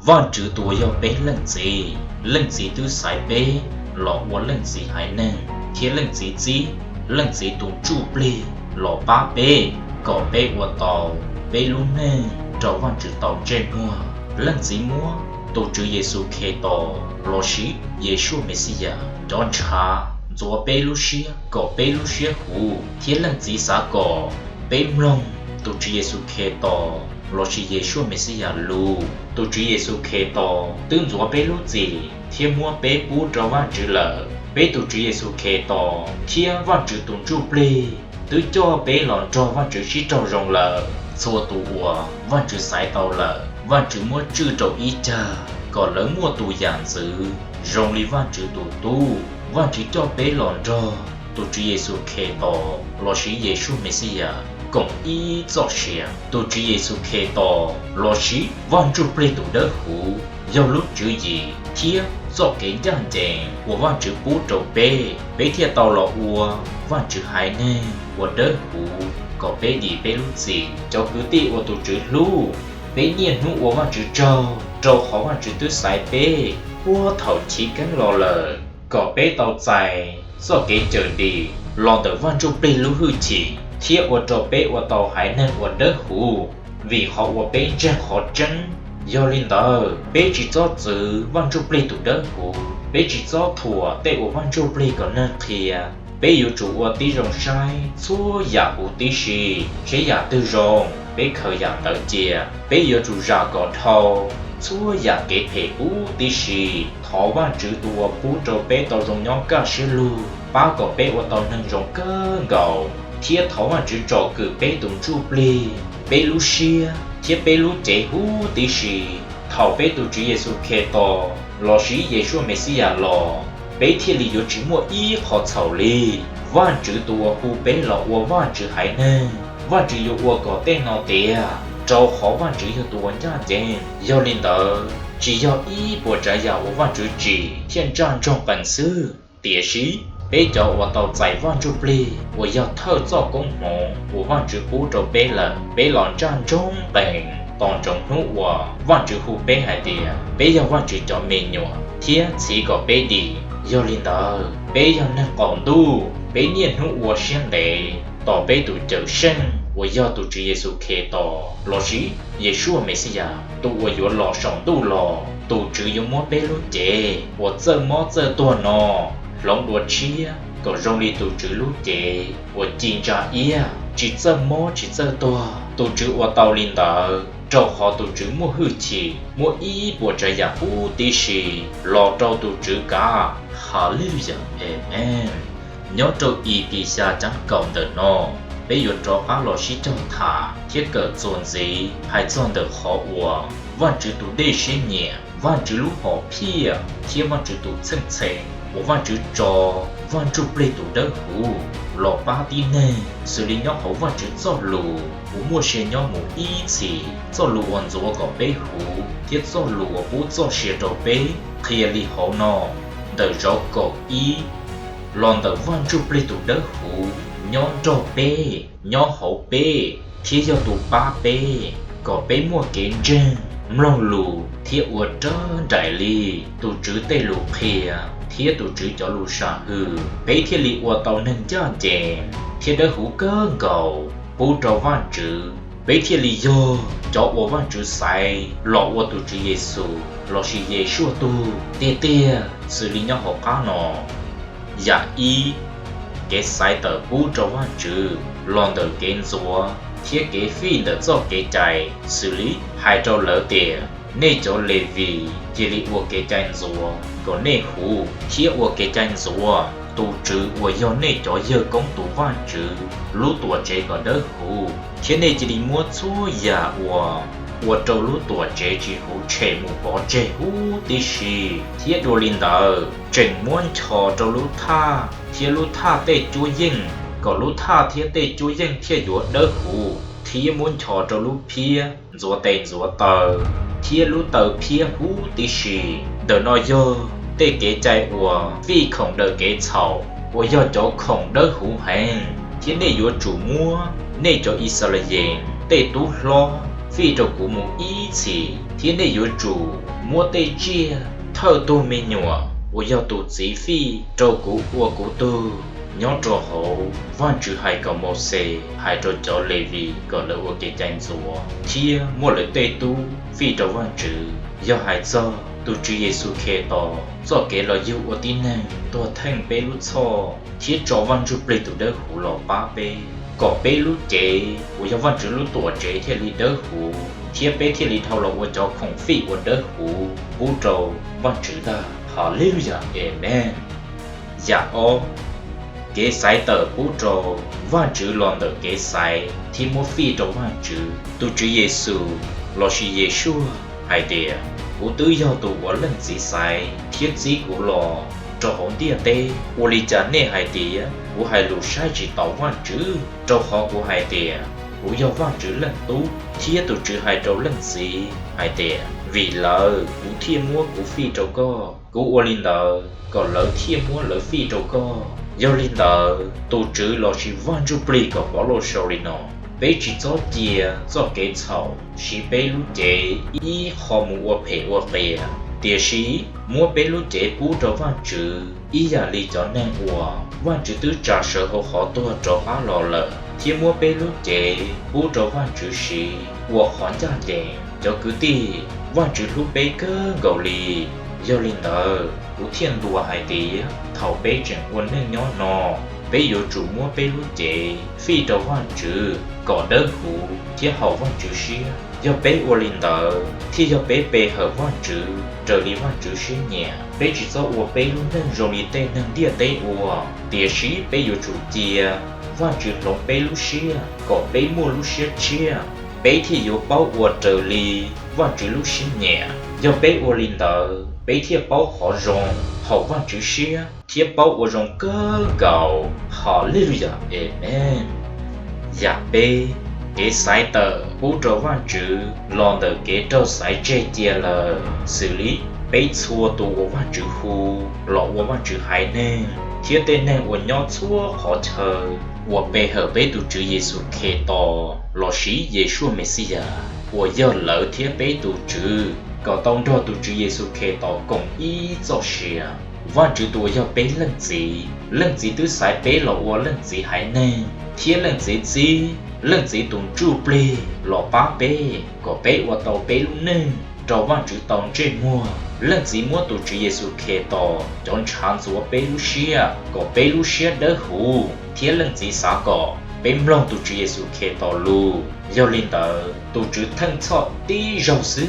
văn chữ tuổi yêu bé lần gì tu sai bé lọ của lần gì hải nè thiết lần gì tu chu ple lọ ba bé có bé của tàu bé luôn nè cho văn chữ tàu trên mua lần gì mua tu chữ Giêsu Kitô lọ sĩ Giêsu Messia đón cha做贝鲁西个贝鲁西湖，天人之啥个贝龙，都主耶稣开道，若是耶稣没是呀路，都主耶稣开道，等做贝鲁子，天摸贝不着万之了，贝都主耶稣开道，天万之东主不嘞，都叫贝浪着万之是着容了，做度我万之赛道了，万之摸只着一家，个人摸度样子，容里万之度。万只叫贝朗着，都主耶稣开道，若是耶稣没事呀，共一作事，都主耶稣开道，若是万主不读的苦，要路主意，天做给样子，我万只不走贝，贝天到了我，万只还呢，我的苦，个贝地贝路子，就cứ地我都只路，贝念路我万只走好万只都塞贝，我头起跟落了。có bé tàu dài do cái chờ đi lo từ văn trung bê lũ hư chỉ thiết của trò bé của tàu hải nên của đất hù vì họ của bé chân khó chân do linh tờ bé chỉ cho chữ văn trung bê tụ đất hù bé chỉ cho thua tệ của văn trung bê có nên thìa bé yêu chủ của tí rồng sai xua giả hù tí xì sẽ giả tư rồng bé khởi giả tờ chìa bé yêu chủ ra có thâu xua giả kế thể hú tí xì thọ văn chữ tùa bú trò bé tàu rồng nhóm ca sư lưu ba có bé của tàu nâng rồng cơ gầu thiết thọ văn chữ trò cử bé tùng chu bli bé lú xia thiết bé lú chế hú tí xì thọ bé tù chữ Giêsu Kitô lò sĩ Giêsu Messia lò bé thiết lý yếu chữ mua ý khó chào lý văn chữ tùa hú bé lò ua văn chữ hải nê văn chữ yếu ua có tên nào tìa trò khó văn chữ yếu tùa nhá chên yếu linh tờ chỉ要一波这样我万主旨天战中本事叠西别叫我到在万主里我要特做公盟我万主不着别了别让战中本当中努我万主户别海的别要万主叫美女天起个别的要领导别要那广度别念努我先来到别度走生我要读主耶稣基督，老师耶稣没事呀，读我有老上读了，读只有么贝路节，我这么这多呢，龙多吃呀，个容易读只路节，我经常呀，只这么只这多，读只我到领导，照好读只么好气，么一波这样不的是，老照读只噶，哈利路亚，amen，nhớ trâu ý kỳ xa chẳng cộng được nó bây giờ cho các lò sĩ trong thả thiết cờ dồn gì hay dồn được họ ủa văn chữ tụ đê xế nhẹ văn chữ lúc họ phía thiết văn chữ tụ chân chênh của văn chữ trò văn chữ plê tụ đỡ hù lọ ba tí nê xử lý nhóm hậu văn chữ do lù của mua xe nhóm mù ý chỉ do lù hoàn dỗ có bê hù thiết do lù của bố do xe trò bê khi lì hậu nọ đời rõ có ý lòn tờ văn chữ plê tụ đỡ hù nhóm trò bê nhóm hậu bê thiết do tụ ba bê có bê mua kiến chân mong lù thiết ua trơn đại ly tụ chữ tê lù khía thiết tụ chữ cho lù xa hư bê thiết lì ua tàu nâng cho chèn thiết đỡ hữu cơ ngầu bố trò văn chữ bê thiết lì dô cho ua văn chữ sai lọ ua tụ chữ Giêsu lọ sĩ Giêsu tụ tê tê xử lý nhóm hậu cá nọ dạ y cái sai tờ bố trò văn chữ lòn tờ kén rùa thiết kế phi đỡ cho cái chạy xử lý hai trò lỡ tiền nê cho lê vì chỉ lý ua cái chạy rùa có nê hù thiết ua cái chạy rùa tù trừ ua do nê cho giờ công tù văn chữ lũ tuổi chế có đỡ hù thiết nê chỉ đi mua chua giả ua trâu lũ tuổi chế chỉ hù chế mù bỏ chế hù tí xì thiết đồ linh đỡ trình muốn cho trâu lũ tha thiết lũ tha tê chúa dinh có lũ tha thiết tê chúa dinh thiết dũa đỡ hù thiết muốn cho trâu lũ phía dũa tên dũa tờ thiết lũ tờ phía hù tí xì đỡ nói dơ tê kế chạy ua vì không đỡ kế chậu ua do cho không đỡ hù hèn thiết nê dũa chủ mua nê cho Israel tê tú lo phi trâu cú mù ý chỉ thiên để yếu chủ mua tê chia thơ tôi mê nhựa của yêu tụ chỉ phi trâu cú của cú tư nhóm trò hậu văn chữ hai cầu một xe hai trò cho lê vi gọi là của cái tranh rùa chia mua lời tê tu phi trâu văn chữ do hai do tu chữ Giêsu khe to do cái lời yêu của tin năng tôi thanh bê lút cho thiết trò văn chữ bê tu đỡ hủ lò ba bê có bê lút chế của do văn chữ lút tổ chế thiết lý đỡ hủ thiết bê thiết lý thâu lò của cho khổng phi của đỡ hủ vũ trâu văn chữ ta Hallelujah Amen dạ ô kế sai tờ bố trò văn chữ loạn tờ kế sai thì một phi trò văn chữ tu chữ Giêsu lo shi Giêsu hai địa của tư giao tụ của lần gì sai thiết gì của lò cho hồn địa tê của lý trả nê hai địa của hai lũ sai chỉ tàu văn chữ cho họ của hai địa của giao văn chữ lần tú thiết tu chữ hai trâu lần gì hai địa vì lỡ của thiên mua của phi trâu co của linh lỡ còn lỡ thiên mua lỡ phi trâu co do linh lỡ tu chữ lo chỉ văn chữ bì có bỏ lô sầu đi nó bé chỉ cho chia cho cái thầu chỉ bé lúc chế ý họ mua phê địa sĩ mua bé lúc chế bù cho văn chữ ý giả lý cho nên văn chữ tứ trả sở hậu họ tôi cho hóa lò lợ thiên mua bé lúc chế bù cho văn chữ sĩ của họ gia đình cho cứ ti văn chữ lúc bé cơ gầu lì do linh lỡ của thiên đùa hai tía thầu bé chẳng quân nên nhỏ nọ bé yếu chủ mua bé lúc chế phi trò văn chữ có đỡ hủ thiết hậu văn chữ xia do bé ô linh lỡ thì do bé bê hở văn chữ trở lý văn chữ xia nhẹ bé chỉ do ô bé lúc nên rồi lý tên nâng địa tế ô địa sĩ bé yếu chủ chia văn chữ lông bé lúc xia có bé mua lúc xia chia bé thì yếu bao ô trở lý văn chữ lúc xia nhẹ do bé ô linh lỡ bé thiết bao họ rong hậu văn chữ xia thiết bao ô rong cơ gạo Hallelujah Amen dạ bé cái sai tờ bố trò văn chữ lòn tờ cái trò sai chế chia là xử lý bé xua tù của văn chữ khu lọ của văn chữ hai nên thiết tên nên của nhau xua họ chờ của bé hở bé tụ chữ Giêsu khe to lọ sĩ Giêsu Messia của giờ lỡ thiết bé tụ chữ có tông cho tụ chữ Giêsu khe to cùng ý cho xìa văn chữ tụ giờ bé lần gì tứ sai bé lọ của lần gì hai nên thiết lần gì tụng chu ple lọ ba bé có bé và tàu bé luôn nên trò văn chữ tàu trên mua lần gì mua tụ chữ Giêsu khe to chọn chán số bé Lucia có bé Lucia đỡ hủ thiết lần gì xả cỏ bé mông tụ chữ Giêsu khe to lu do linh tờ tụ chữ thân thọ tí rau sư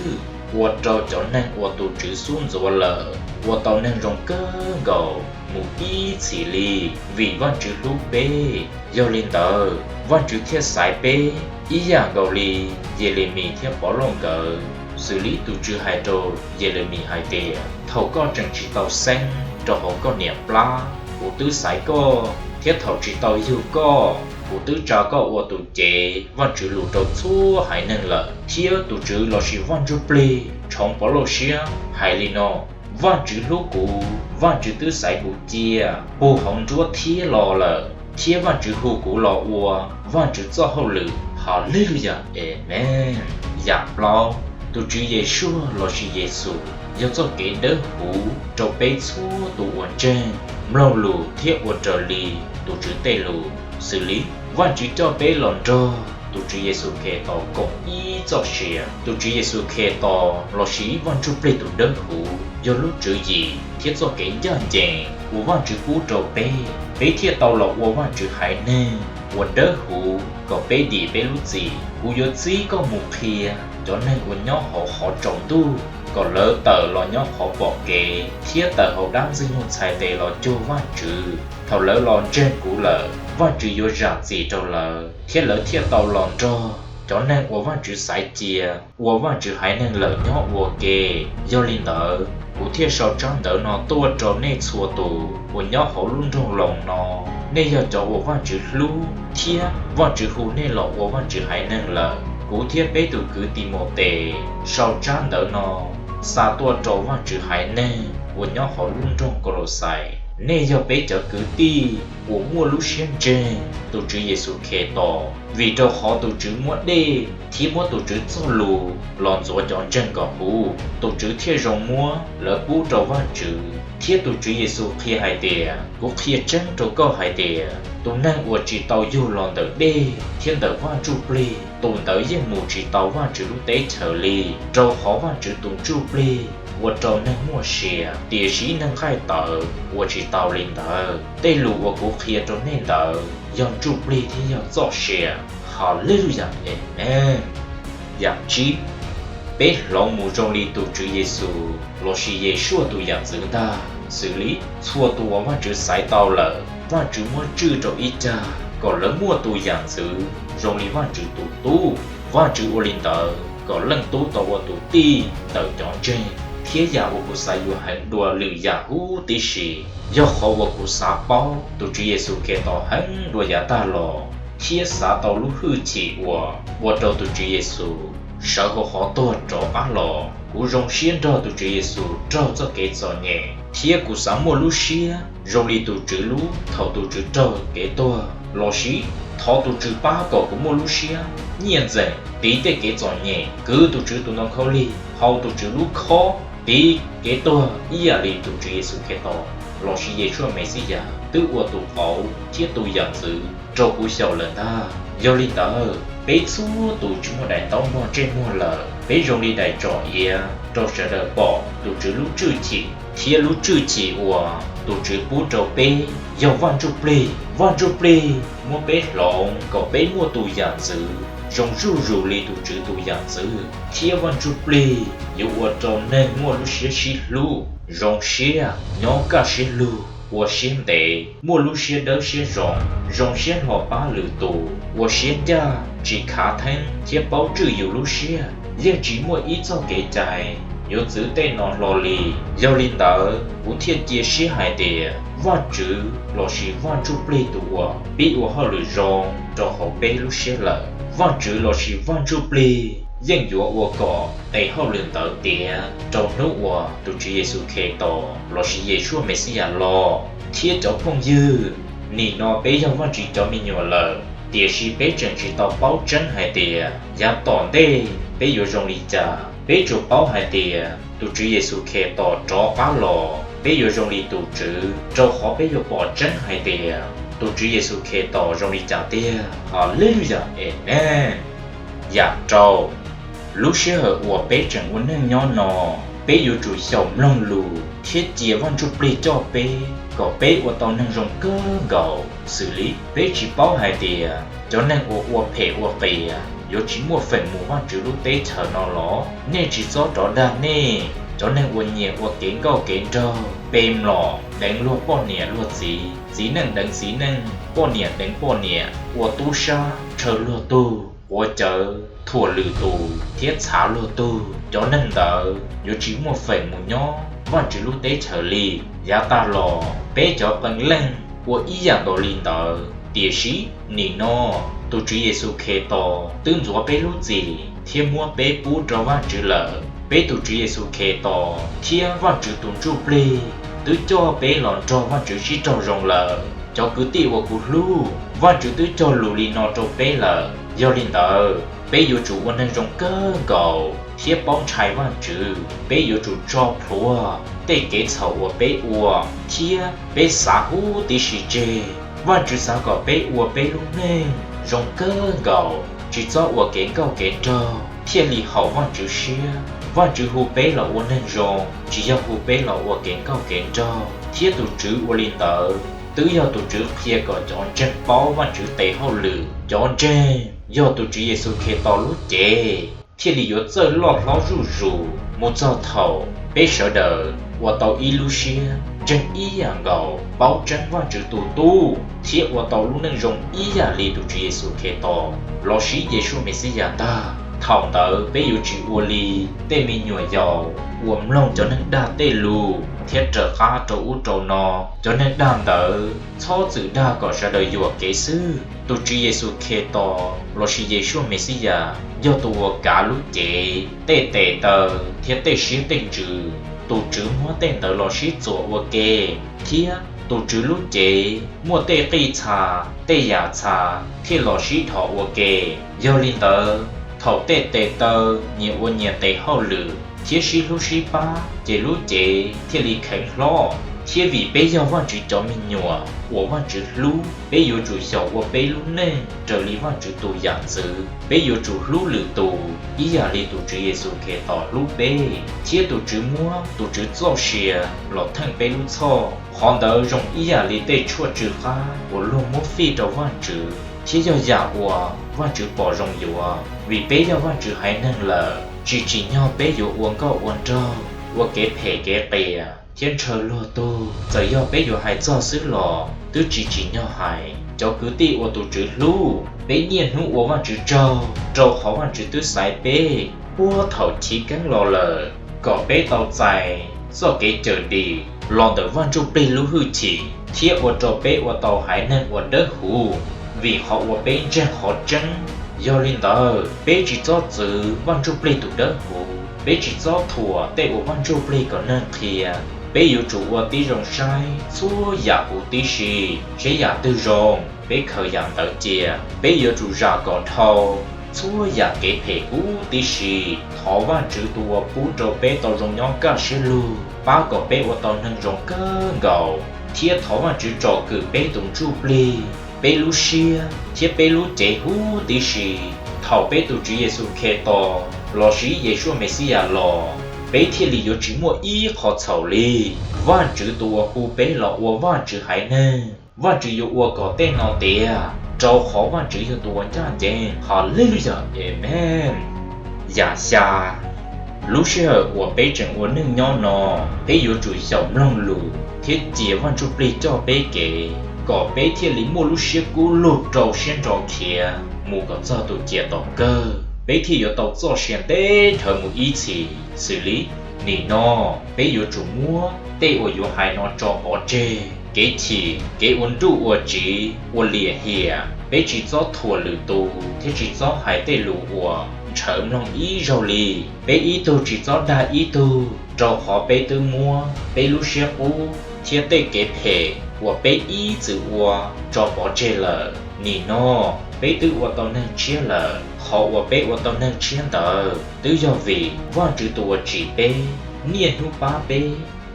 và trò chọn nên và tụ chữ xuống rồi lợ và tàu nên rong cơ gầu mù ý chỉ li vì văn chữ lúc bé do linh tờ văn chữ thiết sai bé ý giả gầu li Giê-lê-mi thiết bỏ lông cờ xử lý tụ chữ hai trò Giê-lê-mi hai tề thầu có chẳng chỉ tàu xanh trò hậu có niệm pla của tứ sải có thiết thầu chỉ tàu yêu có của tứ trà có của tụ chế văn chữ lù trâu xua hai nên lợ thiết tụ chữ lo chỉ văn chữ ple trong bỏ lô xia hai li no văn chữ lũ cụ văn chữ tứ sải cụ chia bù hồng chúa thiết lò lợ thiết văn chữ hù cụ lò ua văn chữ cho hậu lử Hallelujah Amen dạ plau tụ chữ Giêsu lo chỉ Giêsu do cho cái đỡ hủ trâu bé xua tụ uẩn trên mlâu lù thiết uẩn trở lì tụ chữ tê lù xử lý văn chữ cho bé lòn trơ tụ chữ Giêsu khe to cộng ý cho xìa tụ chữ Giêsu khe to lo chỉ văn chữ ple tụ đỡ hủ do lúc chữ gì thiết cho cái dân chèn của văn chữ cú trâu bé thiết tàu lọ của văn chữ hải nên uẩn đỡ hủ có bé đi bé lúc gì của yếu chí có một kia cho nên uẩn nhỏ họ trồng tu còn lỡ tờ lo nhóc họ bỏ kề thiết tờ họ đang dưng một xài tề lo cho văn chữ thầu lỡ lòn trên cũ lỡ văn chữ vô rạc gì trâu lỡ thiết lỡ thiết tàu lòn cho nên của văn chữ sai chia của văn chữ hãy nên lỡ nhóc vô kề do linh lỡ của thiết sau trắng đỡ nó tua trò nê xua tù của nhóc họ luôn trong lòng nó nên giờ cho của văn chữ lú thiết văn chữ hù nên lọ của văn chữ hãy nên lỡ của thiết bé tụ cứ tìm một tề sau trắng đỡ nó xa tua trò văn chữ hãy nên của nhóc họ luôn trong cổ sai nên do bé cho cứ ti của mua lúc xem trên tổ chức Giêsu khe tỏ vì đâu họ tổ chức mua đê thì mua tổ chức cho lù lòn gió chọn chân cỏ hú tổ chức thiết rồng mua lỡ bú trâu văn chữ thiết tổ chức Giêsu khe hai địa cũng khe chân trâu câu hai địa tổ năng của chỉ tàu du lòn đỡ đê thiên đỡ văn chu pli tổ đỡ yên mù chỉ tàu văn chữ lúc tế trở li trâu họ văn chữ tổ chu pli 我找那莫些，电视能开到，我去到领导，对路我不可以找领导，让主不天要做些，好累呀哎，养鸡，别老母中里都主耶稣，若是耶稣都养子的，xử lý错多万只塞到了，万只莫只找一家，搞了莫都养子，容易万只都多，万只我领导，搞人都到我都低，到讲真。 thiết giả của cụ sai yêu hành đùa lử giả hú tí xì do khó của cụ xá bao tụ trí Giêsu kê tỏ hành đùa giả ta lò thiết xá tàu lúc hư chỉ của trâu tụ trí Giêsu sợ của khó tổ trò á lò cụ rong xiên trò tụ trí Giêsu trâu cho kế cho nhẹ thiết cụ xá mua lúc xia rong đi tụ trí lú thầu tụ trí trâu kế tòa lò xí thọ tụ trí ba cỏ của mua lúc xia nhiên dần tí tê kế cho nhẹ cứ tụ trí tụ nó khâu ly hầu tụ trí lú khó đi cáiตัวý là liên tục truy sự cái to lo sĩ dễ cho mấy sĩ giả tự của tụ ẩu thiết tụ dạng dữ trâu cú sầu lần ta do liên tờ bé xú tụ chúng một đại tao mua trên mua lờ bé rong đi đại trò ia trâu sẽ đỡ bỏ tụ chữ lúc chữ chỉ thiết lúc chữ chỉ của tụ chữ bút trâu bé do văn chu plei mua bé lộn có bé mua tụ dạng dữ rong rủ li tụ chữ tụ dạng dữ thiết văn chu plei yêu ở trong nên mua lúc xí lu rong xí nhỏ cả xí lu 我先得莫路些得些容先和巴鲁多，我先家只卡腾贴包只有路些，也只莫一早给在，有只得拿罗里，要领导不贴接些海的，万只老是万主不离多，比我好了容，就好背路些了，万只老是万主不离。 dân dụ của cỏ đầy hậu lượng tờ tía trong nước của tụ chúa Giêsu kê tỏ lo sĩ Giêsu Messiah lo thiết cháu không dư nì nó bé giao văn chỉ cho mình nhỏ lờ tía sĩ bé chân chỉ tao báo chân hai tía giá tỏ đê bé dụ rong lý cha bé chủ báo hai tía tụ chúa Giêsu kê tỏ cho bá lò bé dụ rong lý tụ chữ cho khó bé dụ bỏ chân hai tía tụ chúa Giêsu kê tỏ rong lý cha tía Hallelujah amen dạ trâu lúc xưa ở của bé chẳng muốn nên nhỏ nọ bé yêu chủ sầu lòng lù thiết chia văn chụp lì cho bé có bé của tao nên rong cơ gầu xử lý bé chỉ bao hai tiền cho nên của phê yêu chỉ mua phần mua văn chữ lúc tế chờ nó ló nên chỉ do đó đa nè cho nên của nhiều của kiến gầu kiến trâu bêm lò đánh lúa bỏ nè lúa gì nâng đánh gì nâng bỏ nè đánh bỏ nè của tu sa chờ lúa tu 我chờ thua lử tù thiết xá lô tù cho nên đỡ dù chỉ một phần một nhỏ vẫn chỉ lúc tế trở lì giá ta lò bé cho bằng lên của ý dạng đồ linh đỡ địa sĩ nì nô tù chú Giêsu khê tò tương dũa bé lúc gì thiên mua bé bú cho văn chữ lỡ bé tù chú Giêsu khê tò thiên văn chữ tùn chú plê tứ cho bé lòn cho văn chữ chỉ cho rồng lỡ cho cứ tiêu của cụ lưu văn chữ tứ cho lù lì nọ cho bé lỡ do linh tờ bé yêu chủ quân nên rong cơ cầu thiết bóng trái văn chữ bé yêu chủ cho phùa tê kế sầu của bé ua thiết bé xá hú tí xì chê văn chữ xá có bé ua bé lúc nên rong cơ cầu chỉ cho ua kế cầu kế trò thiết lì hậu văn chữ xia văn chữ hú bé là ua nên rong chỉ do hú bé là ua kế cầu kế trò thiết tụ chữ ua linh tờ tứ do tụ chữ kia có chọn chân bó văn chữ tệ hậu lử chọn chân do tụ chúa Giêsu kê tỏ lúc chế thiên lý yếu chơi lọt ló rủ một giờ thầu bé sợ đờ của tàu Ilusia chân ý à ngầu báo chân văn chữ tụ tu thiết của tàu lúc nâng rồng ý à li tụ chúa Giêsu kê tỏ lo sĩ Giêsu Messiah ta thảo tờ bé yếu chữ ua li tê mi nhồi dầu uổng lòng cho nên đa tê lù thiết trở khá trâu út trâu nò cho nên đam tờ cho chữ đa có ra đời dùa kế sư tụ chúa Giêsu kê tỏ lo sĩ Giêsu Messiah do tụ cả lúc chế tê tê tờ thiết tê xí tên chữ tụ chữ hóa tên tờ lo sĩ chỗ ua kê thiết tổ chữ lúc chế mua tê cây trà tê giả trà khi lò sĩ thọ ua kề do linh tờ thọ tê tê tờ nhiều ua nhiều tê hậu lử thiết sĩ lúc sĩ ba chế lúc chế thiết lý khánh lo thiết vì bây giờ văn chữ cho mình nhua ua văn chữ lú bây giờ chủ sầu ua bây lú nè trở lý văn chữ tù dạng chữ bây giờ chủ lú lử tù ý giả lý tù chữ Giêsu kề tỏ lú bê thiết tù chữ mua tù chữ cho xìa lọ thân bê lú cho hòn đỡ rong ý giả lý tê chua chữ ha ua luôn mua phi cho văn chữ thiết do giả ua văn chữ bỏ rong ua vì bây giờ văn chữ hay nâng lờ chỉ nhau bây giờ uống có uống trâu ua kế phê kế bè thiên trời lô tô giờ do bây giờ hay cho xứ lò tứ chỉ nhau hay cháu cứ ti ô tô chữ lu bây nhiên hú ô văn chữ trâu khó văn chữ tứ sai bê ua thầu chỉ cắn lò lờ có bê tàu dài do kế chờ đi lòn đỡ văn chữ bê lú hư chỉ thiết ô trâu bê ô tàu hải nên ô đỡ hù vì họ ô bê chân khó chân do linh tờ bê chỉ cho chữ văn chữ bê tụ đỡ hù bê chỉ cho thua tê ô văn chữ bê có nên kia bê yêu chủ ua tí rồng sai xua giả ủ tí xì chế giả tư rồng bê khởi dạng tờ chìa bê yêu chủ ra còn thâu xua giả kế phê ủ tí xì thó văn chữ tùa bú trô bê tàu rồng nhóm ca sư lưu ba có bê ua tàu nâng rồng cơ ngầu thiết thó văn chữ trò cử bê tùng chu bê bê lú xìa thiết bê lú chế hú tí xì thảo bê tù chữ Giêsu kê tò lò sĩ Giêsu Messia lò bế thiên lý yếu chỉ mua ý khó chầu lý văn chữ tùa hù bế lọ ua văn chữ hải nê văn chữ yếu ua có tên nào tìa trâu khó văn chữ yếu tùa chán chên Hallelujah Amen giả xa lúc xưa ua bế chẳng ua nâng nhỏ nọ bế yếu chủ giọng lòng lù thiết chìa văn chữ bế cho bế kể có bế thiên lý mua lúc xưa cú lụt trâu xuyên trò kia mù có cho tù chìa tổng cơ bế thì yếu tàu cho xuyên tế thờ mù ý chỉ xử lý nì nọ bế yếu chủ mua tê ổ yếu hai nó cho bỏ chê kế thì kế ổn trụ ổ chỉ ổ lìa hìa bế chỉ cho thua lử tù thế chỉ cho hai tê lù ổ chớm lòng ý rau lì bế ý tù chỉ cho đa ý tù rau khó bế tư mua bế lũ xe cú thiết tê kế phê ổ bế ý chữ ổ cho bỏ chê lờ nì nọ bế tư ổ tàu nâng chia lờ họ ua bế ua tàu nâng chiến tờ tự do vì văn chữ tùa chỉ bế niên hú ba bế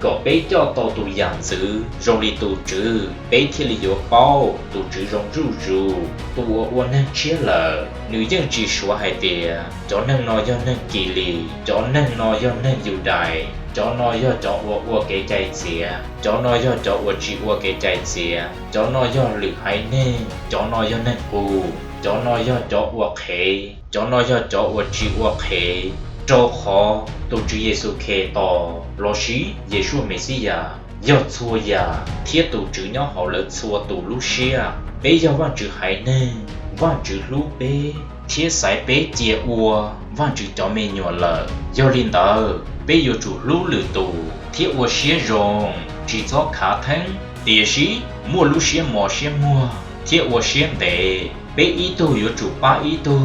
có bế cho tàu tù dạng dữ rong li tù chữ bế thiên lý yếu bao tù chữ rong rù rù tùa ua nâng chia lờ nữ dân chỉ xóa hai tìa cho nâng nói do nâng kỳ lì cho nâng nói do nâng dù đại cho nói do cho ua kế chạy xìa cho nói do cho ua chỉ ua kế chạy xìa cho nói do lự hay nên cho nói do nâng ù cho nói do cho ua khế cho nói do cho ua chỉ ua khế cho khó tổ chữ Giêsu khế tỏ lò sĩ Giêsu Messia do xua ya thiết tổ chữ nhau họ lỡ xua tổ lúc xia bây giờ văn chữ hay nên văn chữ lúc bê thiết sải bê chia ua văn chữ cho mê nhỏ lỡ do linh tờ bây giờ chủ lúc lử tù thiết ua xia rồng chỉ cho khá thân địa sĩ mua lúc xia mò xia mua thiết ua xia bê bế ý tu yếu chủ ba ý tu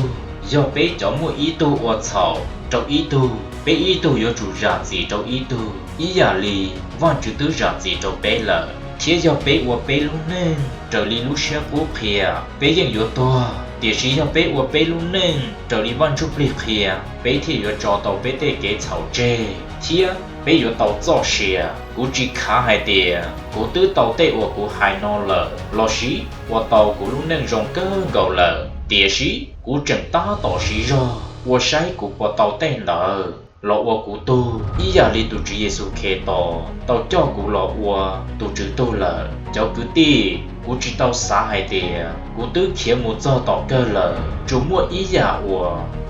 do bế cho mua ý tu ua chậu trong ý tu bế ý tu yếu chủ rạc gì trong ý tu ý giả lì văn chữ tứ rạc gì trong bế lợ thiết do bế ua bế lúc nên trở lý lúc xe cú khìa bế dân yếu to địa sĩ do bế ua bế lúc nên trở lý văn chúc lì khìa bế thì yếu cho tàu bế tê kế chậu chê thiết bế yếu tàu cho xìa cú chỉ khá hai tìa cú tứ tàu tê ua cú hai nô lợ lò sĩ ua tàu cú lúc nên rong cơ gầu lợ địa sĩ cú trần ta tỏ sĩ rò ua sai cú ua tàu tên lợ lọ ua cú tu ý giả li tu chữ Giêsu khế tỏ tàu cho cú lọ ua tu chữ tu lợ cháu cứ tì cú chỉ tàu xá hai tìa cú tứ khía một do tỏ cơ lợ chú mua ý giả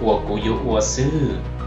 ua cú yếu ua sư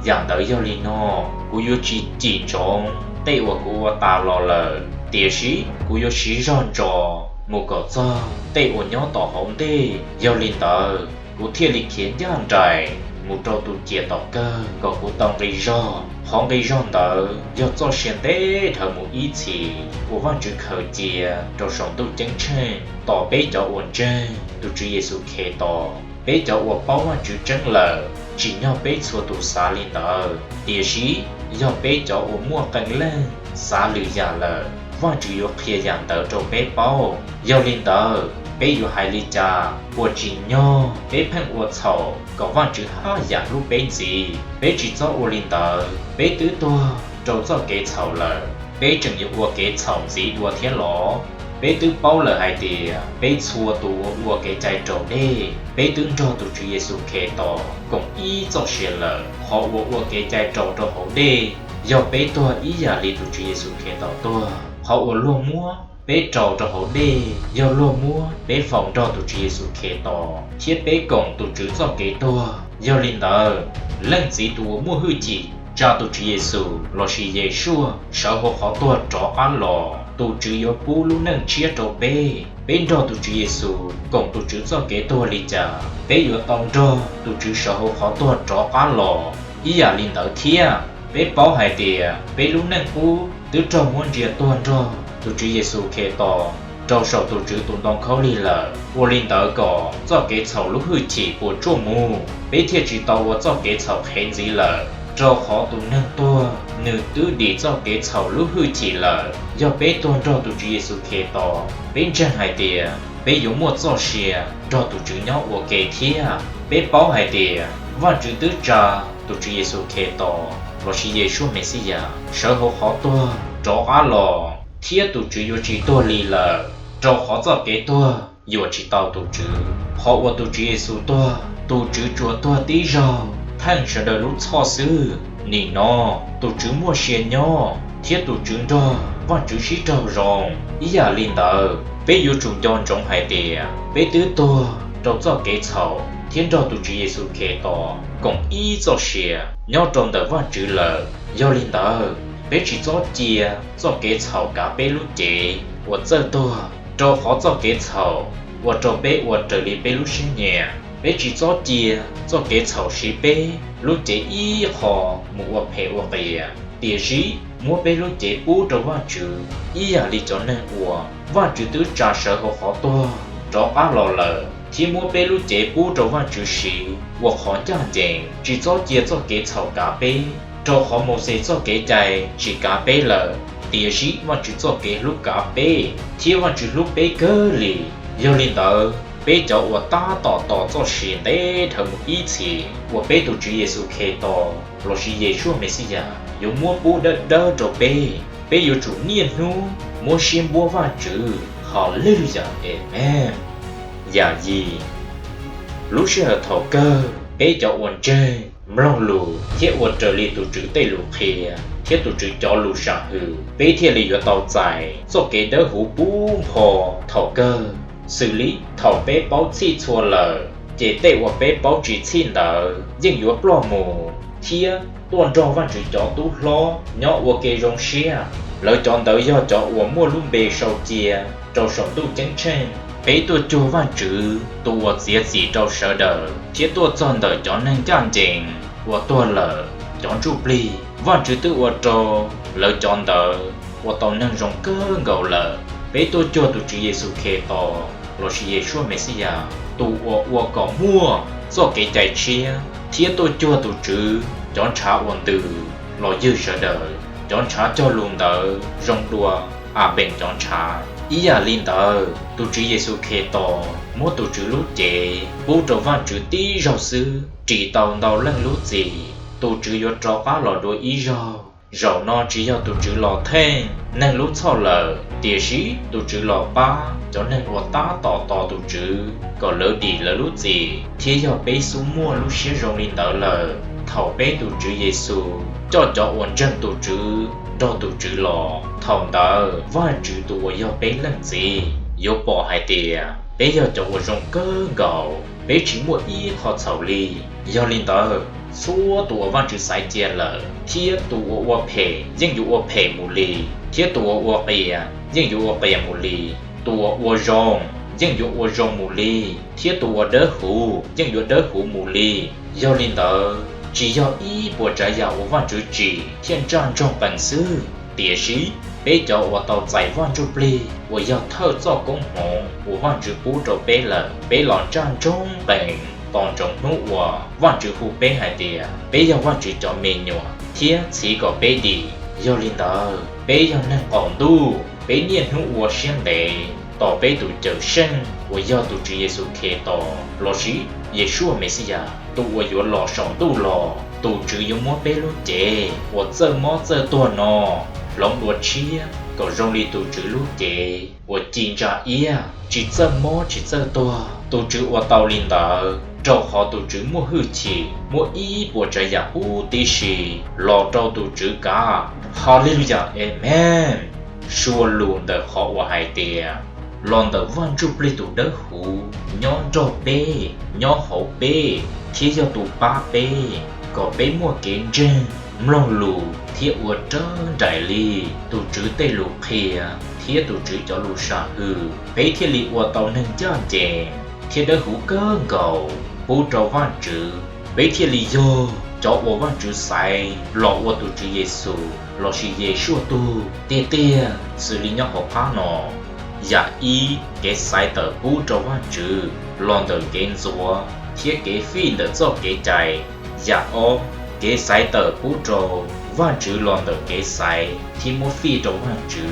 dạng đỡ do li nọ cú yếu chỉ trông tê ua cú ta lò lợ địa sĩ cú yếu sĩ ròn trò một cỏ cho tê ua nhỏ tỏ hồng tê do linh tờ cú thiên lịch khiến dạng trải một trò tụ chia tỏ cơ có cú tông gây rò hóng gây ròn tờ do cho xuyên tê thở một ý chỉ của văn chữ khởi chia trò sống tụ chân trên tỏ bế cho ổn trên tụ chữ Giêsu khế tỏ bế cho ổn bao văn chữ chân lờ chỉ nhau bế xua tụ xá linh tờ địa sĩ do bế cho ổn mua cánh lên xá lử giả lờ 万只有偏养的做背包，要领的。bé yêu hai ly trà, của chỉ nhau, bé phèn của thầu, có văn chữ ha dạng lúc bé gì, bé chỉ cho u linh tờ, bé tứ tua, trâu cho kế thầu lờ, bé chừng yêu của kế thầu gì đua thiết lõ, bé tứ bao lờ hai tìa, bé xua tù của kế trái trâu đê, bé tứ cho tù chú Giêsu khế tỏ, cùng ý cho xe lờ, họ của kế trái trâu trâu hậu đê, do bé tua ý giả lý tù chú Giêsu khế tỏ tua, họ luôn mua. Bé trâu cho hậu đê, do lô mua, bé phòng cho tụi Giêsu khế tỏ, thiết bé cổng tụi chữ do kế tua, do linh tờ, lần gì tụi mua hư chỉ, cho tụi Giêsu, lo xì Giêsu, sợ hộ họ tua trọ cá lò, tụi chữ yếu bú lúc nâng chia trâu bé cho tụi Giêsu, cổng tụi chữ do kế tua lì chà, bé yếu tông cho, tụi chữ sợ hộ họ tua trọ cá lò, ý à linh tờ thia, bé bảo hai tìa, bé lúc nâng bú, tứ trò muốn rìa tuần cho. Tụi chữ Giêsu khế tỏ, trâu sầu tụi chữ tụi đông khâu lì lờ, vô linh tớ có, do kế thầu lúc hư chỉ của chua mù, bé thiệt chỉ tàu vô do kế thầu khen gì lờ, trâu khó tụi nâng tua, nữ tứ đi do kế thầu lúc hư chỉ lờ, do bé tuần cho tụi chữ Giêsu khế tỏ, bé chân hai tìa, bé dùng một do xìa, cho tụi chữ nhau vô kế thia, bé bảo hai tìa, văn chữ tứ trà, tụi chữ Giêsu khế tỏ, lo xì Giêsu Messiah, sở hữu khó tua, tró á lò. Thiết tụ chữ yêu chỉ tua lì lờ, trâu khó cho kế tua, yêu chỉ tao tụ chữ, họ của tụ chữ Giêsu tua, tụ chữ chúa tua tí rò, thằng sẽ đời lúc cho sư, nỉ nó, tụ chữ mua xe nhỏ, thiết tụ chữ rò, văn chữ sĩ trâu rồng, ý à linh tờ, bé yêu trùng dọn trong hai tìa, bé tứ tua, trâu cho kế thầu, thiên rò tụ chữ Giêsu khế tỏ, cùng ý cho xe, nhau trong tờ văn chữ lờ, do linh tờ. Bé chỉ cho chia, cho kế thầu cả bé lúc chế, của giờ tôi, cho khó cho kế thầu, của cho bé của trở lý bé lúc sinh nhẹ, bé chỉ cho chia, cho kế thầu xí bé, lúc chế ý họ, mua phê của bè, địa sĩ, mua bé lúc chế bố cho văn chữ, ý à lý cho nên của, văn chữ tứ trả sở hộ khó tôi, cho á lò lờ, thì mua bé lúc chế bố cho văn chữ xí, của khó chán dành, chỉ cho chia cho kế thầu cả bé. Cho họ một xe cho kế chạy chỉ cả bé lờ, địa sĩ văn chữ cho kế lúc cả bé, thì văn chữ lúc bé cơ lì, yêu linh tờ, bé cho của ta tỏ cho xuyên tế thờ một ý chỉ, của bé tụ chữ Giêsu khế tỏ, lo xì Giêsu Messiah, yêu mua bố đỡ cho bé yêu chủ niên nu, mua xiêm bố văn chữ, Hallelujah, Amen. Dạ gì? Lúc sẽ thọ cơ, bé cho ổn chơi. Mong lù, thiết ổn trở lý tụ chữ tây lù khế, thiết tụ chữ cho lù sáng hư, bé thiết lý yếu tàu dài, do kế đỡ hú bú phò, thảo cơ, xử lý, thảo bé báo chi chua lờ, chế tê của bé báo chỉ xin lờ, nhưng yếu bò mù, thiết, tuần cho văn chữ cho tú lo, nhỏ của kế rong xia, lời chọn đỡ do cho của mua luôn bề sầu chia, trâu sống tu chân chân. Bé tôi cho văn chữ, tôi dễ gì trâu sợ đỡ, thiết tôi chọn đỡ cho nên chán chỉnh, của tôi lỡ, chọn chụp ly, văn chữ tự của trâu, lỡ chọn đỡ, của tôi nên rong cơ ngầu lỡ, bé tôi cho tụi chữ Giêsu khế tỏ, lo xì Giêsu Messiah, tụi của có mua, do cái chạy chia, thiết tôi cho tụi chữ, chọn trả ổn từ, lo dư sợ đỡ, chọn trả cho luôn đỡ, rong đùa, bên chọn trả. Ý à linh tờ, tụ chữ Giêsu khế tỏ, mua tụ chữ lúc chế, bố trò văn chữ tí rau sư, chỉ tàu đầu lần lúc gì, tụ chữ yếu trò cá lò đôi ý rau nó chỉ do tụ chữ lò thêm, nên lúc sau lờ, địa sĩ tụ chữ lò ba, cho nên của ta tỏ tụ chữ, có lỡ đi lỡ lúc gì, thì do bé xuống mua lúc xế rong linh tờ lờ, thảo bé tụ chữ Giêsu, cho ổn chân tụ chữ, cho tụ chữ lò, thòng tờ, văn chữ tụ do bé lần gì, yếu bỏ hai tìa, bé do cho rong cơ gầu, bé chỉ mua ý khó thảo ly, do linh tờ, số tụ văn chữ sai chia lờ, thiết tụ ua phê, nhưng dụ ua phê mù lì, thiết tụ ua bìa, nhưng dụ ua bìa mù lì, tụ ua rong, nhưng dụ ua rong mù lì, thiết tụ ua đỡ hủ, nhưng dụ đỡ hủ mù lì, do linh tờ, chỉ do ý bộ trái dạo của văn chữ chỉ, thiên trang trong bản sư, địa sĩ, bé cho của tàu giải văn chữ bì, của do thơ cho công hộ, của văn chữ bú trò bé lờ, bé lòn trang trong bản, toàn trong nụ của văn chữ hù bé hai tìa, bé do văn chữ cho mê nhọ, thiết chỉ có bé đi, do linh đó bé do năng còn tu bé niên hữu ua xiên đệ tỏ bé tụ trở sinh của do tụ chữ Giêsu khe tỏ lo sĩ Giêsu Messia tụ ua yo lo sống tu lo tụ chữ yo mua bé luôn chè của giờ mó giờ tua nọ lòng đuột chia có rong đi tụ chữ lúc chè của chín trả ia chỉ giờ mó chỉ giờ tua tụ chữ ua tàu linh đó trâu họ tụ chữ mua hư chỉ mua ý của trái giả u tí xì lo trâu tụ chữ cả Hallelujah Amen xua luôn đỡ họ và hai tia lon đỡ văn chụp lấy tụ đỡ hú nhón trâu bê nhón hậu bê thiết cho tụ ba bê có bê mua kiến trên mlong lù thiết ua trơn đại ly tụ chữ tê lù kia thiết tụ chữ cho lù sa hư bê thiết lì ua tàu nâng cho chè thiết đỡ hú cơ gầu bố trâu văn chữ bế thiên lý do cho ua văn chữ sai lọ ua tụ chữ Giêsu lọ sĩ Giêsu tu tê tê xử lý nhau học phá nọ dạ y cái sai tờ bố trâu văn chữ lon tờ kén rùa thiết cái phi tờ cho cái chạy dạ ô cái sai tờ bố trâu văn chữ lon tờ cái sai thì một phi trâu văn chữ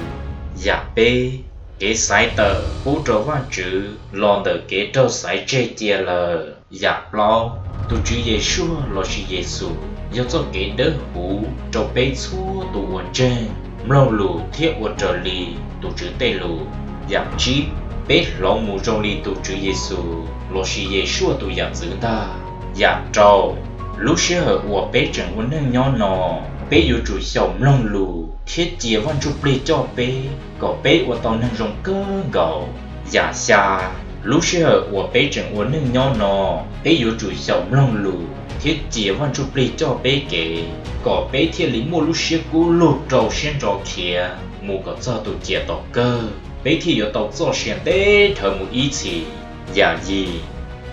dạ bê cái sai tờ bố trâu văn chữ lon tờ cái trâu sai chê chia lờ dạ lo tụ chữ Giêsu lo sĩ Giêsu do cho cái đỡ hú trâu bê xua tụ uốn trên mlong lù thiết uốn trở lì tụ chữ tê lù dạ chí bê lòng mù trong lì tụ chữ Giêsu lo sĩ Giêsu tụ dạ giữ ta dạ trâu lúc xưa ở uốn bê chẳng uốn nâng nhỏ nọ bê yêu chủ sầu mlong lù thiết chia văn chụp lì cho bê có bê uốn tàu nâng rong cơ gầu dạ xa lúc xưa của bé chẳng uốn nâng nhỏ nọ bé yêu chủ sống lòng lù thiết chia văn chụp lì cho bé kể có bé thiết lý mua lúc xưa cú lụt trâu xuyên trò kia mua có cho tụ chia tỏ cơ bé thiết yêu tàu cho xuyên tế thở một ý chỉ dạ gì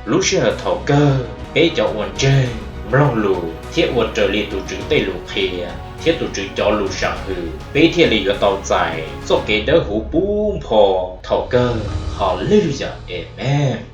lúc xưa thảo cơ bé cho uốn chơi lòng lù thiết uốn trở lì tụ chữ tây lù kia thiết tụ chữ cho lù sang hư bé thiết lý yêu tàu dài cho cái đỡ hú bùm phò thảo cơ Hallelujah Amen